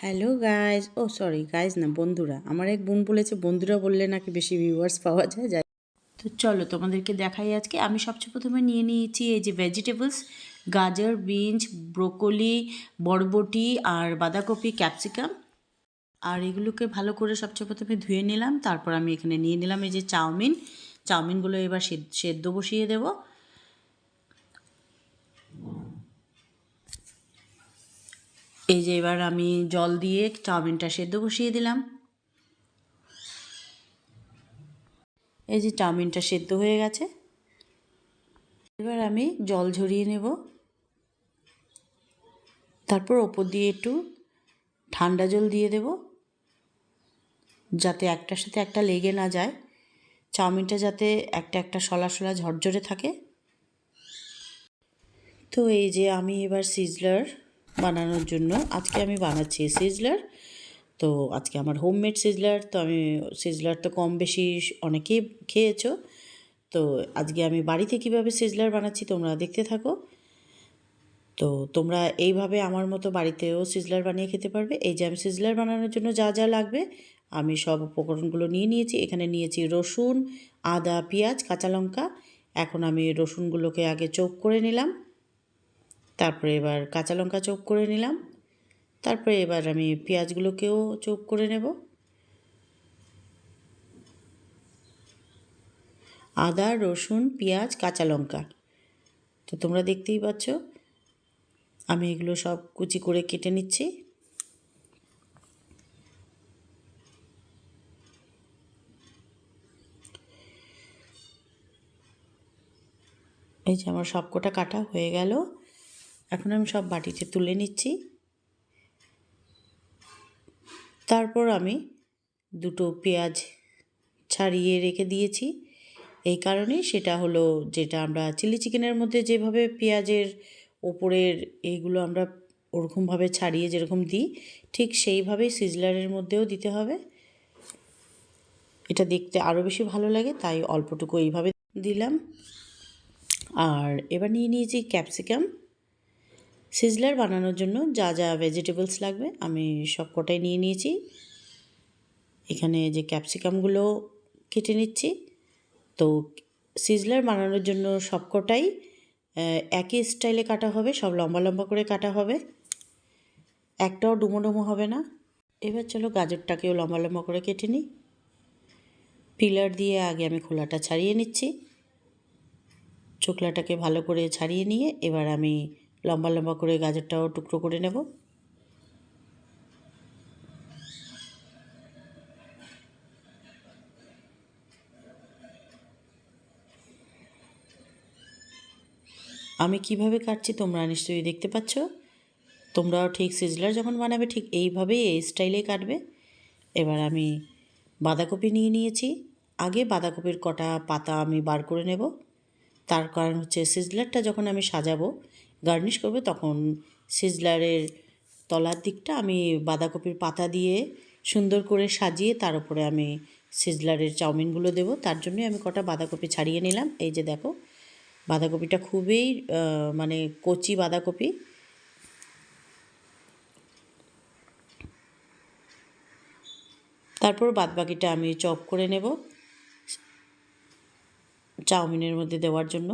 Hello guys, ও sorry guys না, বন্ধুরা। আমার এক বোন বলেছে বন্ধুরা বললে নাকি বেশি ভিউয়ার্স পাওয়া যায়। তো চলো তোমাদেরকে দেখাই। আজকে আমি সবচেয়ে প্রথমে নিয়ে নিয়েছি এই যে ভেজিটেবলস, গাজর, বিনস, ব্রোকলি, বরবটি আর বাঁধাকপি, ক্যাপসিকাম। আর এগুলোকে ভালো করে সবচেয়ে প্রথমে ধুয়ে নিলাম। তারপর আমি এখানে নিয়ে নিলাম এই যে চাউমিনগুলো এবার সেদ্ধ বসিয়ে দেবো। এই যে এবার আমি জল দিয়ে চাউমিনটা সেদ্ধ বসিয়ে দিলাম। এই যে চাউমিনটা সেদ্ধ হয়ে গেছে। এবার আমি জল ঝরিয়ে নেব। তারপর ওপর দিয়ে একটু ঠান্ডা জল দিয়ে দেব, যাতে একটার সাথে একটা লেগে না যায়, চাউমিনটা যাতে একটা একটা শলা শলা ঝরঝরে থাকে। তো এই যে আমি এবার সিজলার বানানোর জন্য আজকে আমি বানাচ্ছি সিজলার। তো আজকে আমার হোমমেড সিজলার। তো আমি সিজলার তো কম বেশি অনেকেই খেয়েছো। তো আজকে আমি বাড়িতে কীভাবে সিজলার বানাচ্ছি তোমরা দেখতে থাকো। তো তোমরা এইভাবে আমার মতো বাড়িতেও সিজলার বানিয়ে খেতে পারবে। এই যে আমি সিজলার বানানোর জন্য যা যা লাগবে আমি সব উপকরণগুলো নিয়ে নিয়েছি। এখানে নিয়েছি রসুন, আদা, পেঁয়াজ, কাঁচা লঙ্কা। এখন আমি রসুনগুলোকে আগে চপ করে নিলাম, তারপরে এবার কাঁচা লঙ্কা চপ করে নিলাম, তারপরে এবার আমি পেঁয়াজগুলোকেও চপ করে নেব। আদা, রসুন, পেঁয়াজ, কাঁচা লঙ্কা। তো তোমরা দেখতেই পাচ্ছ আমি এগুলো সব কুচি করে কেটে নিচ্ছি। এই যে আমার সবকটা কাটা হয়ে গেল। এখন আমি সব বাটিতে তুলে নিচ্ছি। তারপর আমি দুটো পেঁয়াজ ছাড়িয়ে রেখে দিয়েছি। এই কারণেই সেটা হলো, যেটা আমরা চিলি চিকেনের মধ্যে যেভাবে পেঁয়াজের ওপরের এইগুলো আমরা ওরকমভাবে ছাড়িয়ে যেরকম দিই, ঠিক সেইভাবেই সিজলারের মধ্যেও দিতে হবে। এটা দেখতে আরও বেশি ভালো লাগে, তাই অল্পটুকু এইভাবে দিলাম। আর এবার নিয়ে নিয়েছি ক্যাপসিকাম। সিজলার বানানোর জন্য যা যা ভেজিটেবলস লাগবে আমি সব কটাই নিয়ে নিয়েছি। এখানে যে ক্যাপসিকামগুলো কেটে নিচ্ছি। তো সিজলার বানানোর জন্য সবকটাই একই স্টাইলে কাটা হবে, সব লম্বা লম্বা করে কাটা হবে, একটাও ডুমো ডুমো হবে না। এবার চলো গাজরটাকেও লম্বা লম্বা করে কেটে নিই। পিলার দিয়ে আগে আমি খোলাটা ছাড়িয়ে নিচ্ছি। চোকলাটাকে ভালো করে ছাড়িয়ে নিয়ে এবার আমি লম্বা লম্বা করে গাজরটাও টুকরো করে নেব। আমি কিভাবে কাটছি তোমরা নিশ্চয়ই দেখতে পাচ্ছ। তোমরাও ঠিক সিজলার যখন বানাবে ঠিক এইভাবেই এই স্টাইলেই কাটবে। এবার আমি বাঁধাকপি নিয়ে নিয়েছি। আগে বাঁধাকপির কটা পাতা আমি বার করে নেব। তার কারণ হচ্ছে সিজলারটা যখন আমি সাজাবো, গার্নিশ করবো, তখন সিজলারের তলার দিকটা আমি বাঁধাকপির পাতা দিয়ে সুন্দর করে সাজিয়ে তার উপরে আমি সিজলারের চাউমিনগুলো দেবো। তার জন্যই আমি কটা বাঁধাকপি ছাড়িয়ে নিলাম। এই যে দেখো, বাঁধাকপিটা খুবই মানে কচি বাঁধাকপি। তারপর বাদবাকিটা আমি চপ করে নেব চাউমিনের মধ্যে দেওয়ার জন্য।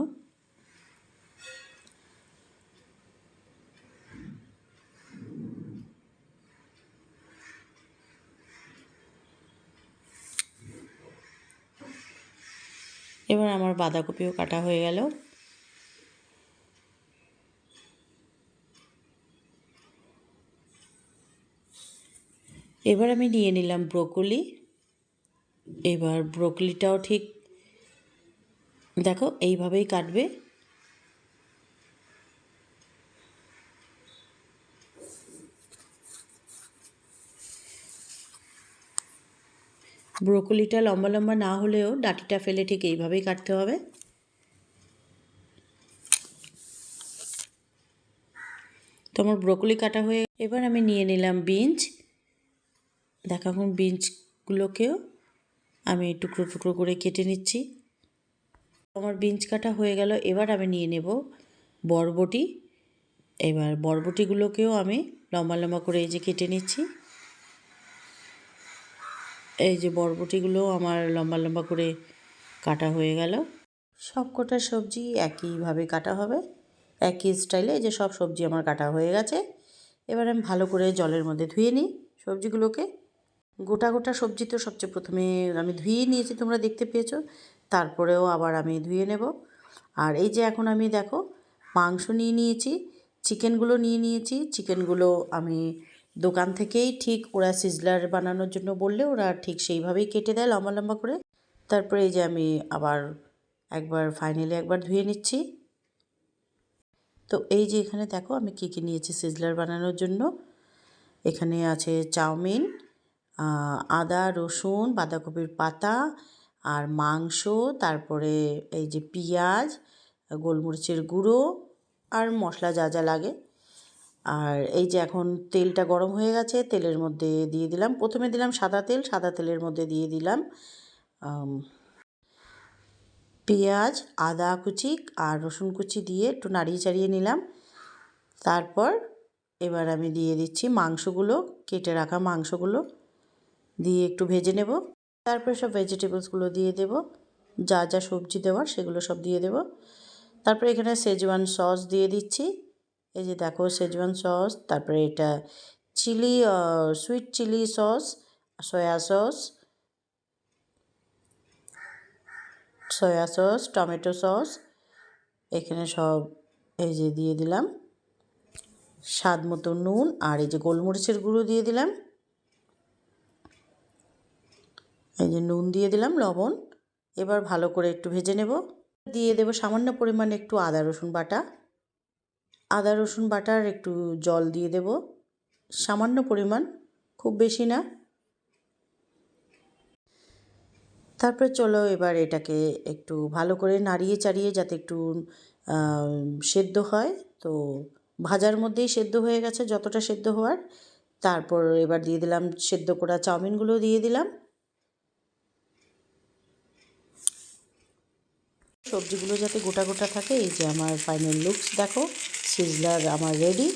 এবার আমার বাঁধাকপিও কাটা হয়ে গেল। এবার আমি নিয়ে নিলাম ব্রোকলি। এবার ব্রোকলিটাও ঠিক দেখো এইভাবেই কাটবে। ব্রোকলিটা লম্বা লম্বা না হলেও ডাঁটিটা ফেলে ঠিক এইভাবেই কাটতে হবে। তো আমার ব্রোকলি কাটা হয়ে এবার আমি নিয়ে নিলাম বিনস। দেখো এখন বিনসগুলোকেও আমি টুকরো টুকরো করে কেটে নিচ্ছি। আমার বিনস কাটা হয়ে গেল। এবার আমি নিয়ে নেব বরবটি। এবার বরবটিগুলোকেও আমি লম্বা লম্বা করে এই যে কেটে নিচ্ছি। এই যে বরবটিগুলো আমার লম্বা লম্বা করে কাটা হয়ে গেল। সব কটা সবজি একইভাবে কাটা হবে, একই স্টাইলে। এই যে সব সবজি আমার কাটা হয়ে গেছে। এবার আমি ভালো করে জলের মধ্যে ধুয়ে নিই সবজিগুলোকে। গোটা গোটা সবজি তো সবচেয়ে প্রথমে আমি ধুয়ে নিয়েছি, তোমরা দেখতে পেয়েছো। তারপরেও আবার আমি ধুয়ে নেব। আর এই যে এখন আমি দেখো মাংস নিয়ে নিয়েছি, চিকেনগুলো নিয়ে নিয়েছি। চিকেনগুলো আমি দোকান থেকেই ঠিক ওরা সিজলার বানানোর জন্য বললে ওরা ঠিক সেইভাবেই কেটে দেয় লম্বা লম্বা করে। তারপরে এই যে আমি আবার ফাইনালি একবার ধুয়ে নিচ্ছি। তো এই যে এখানে দেখো আমি কী কী নিয়েছি সিজলার বানানোর জন্য। এখানে আছে চাউমিন, আদা রসুন বাঁধাকপির পাতা আর মাংস, তারপরে এই যে পেঁয়াজ, গোলমরিচের গুঁড়ো আর মশলা যা যা লাগে। আর এই যে এখন তেলটা গরম হয়ে গেছে, তেলের মধ্যে দিয়ে দিলাম, প্রথমে দিলাম সাদা তেল, সাদা তেলের মধ্যে দিয়ে দিলাম পেঁয়াজ, আদা কুচি আর রসুন কুচি দিয়ে একটু নাড়িয়ে চাড়িয়ে নিলাম। তারপর এবার আমি দিয়ে দিচ্ছি মাংসগুলো, কেটে রাখা মাংসগুলো দিয়ে একটু ভেজে নেব। তারপর সব ভেজিটেবলসগুলো দিয়ে দেব, যা যা সবজি দেওয়ার সেগুলো সব দিয়ে দেব। তারপরে এখানে শেজওয়ান সস দিয়ে দিচ্ছি। এই যে দেখো শেজওয়ান সস, তারপরে এটা chilli sweet chilli sauce, soya sauce, tomato sauce, এখানে সব এই যে দিয়ে দিলাম। স্বাদ মতো নুন আর এই যে গোলমরিচের গুঁড়ো দিয়ে দিলাম। এই যে নুন দিয়ে দিলাম, লবণ। এবার ভালো করে একটু ভেজে নেব। দিয়ে দেব সামান্য পরিমাণে একটু আদা রসুন বাটা, আদা রসুন বাটার একটু জল দিয়ে দেব সামান্য পরিমাণ, খুব বেশি না। তারপরে চলো এবার এটাকে একটু ভালো করে নাড়িয়ে চাড়িয়ে যাতে একটু সেদ্ধ হয়। তো ভাজার মধ্যেই সেদ্ধ হয়ে গেছে যতটা সেদ্ধ হওয়ার। তারপর এবার দিয়ে দিলাম সেদ্ধ করা চাউমিনগুলো দিয়ে দিলাম। সবজিগুলো যাতে গোটা গোটা থাকে। এই যে আমার ফাইনাল লুকস দেখো, সিজলার আমার রেডি,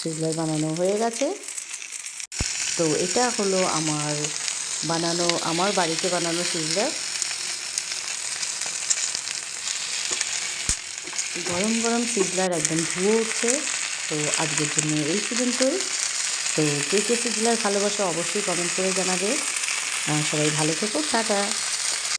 সিজলার বানানো হয়ে গেছে। তো এটা হলো আমার বাড়িতে বানানো সিজলার। গরম গরম সিজলার একদম ধুয়ে উঠছে। তো আজকের জন্য এই পর্যন্তই। তো কে কে সিজলার ভালোবাসা অবশ্যই কমেন্ট করে জানাবে। সবাই ভালো থেকো, টাটা।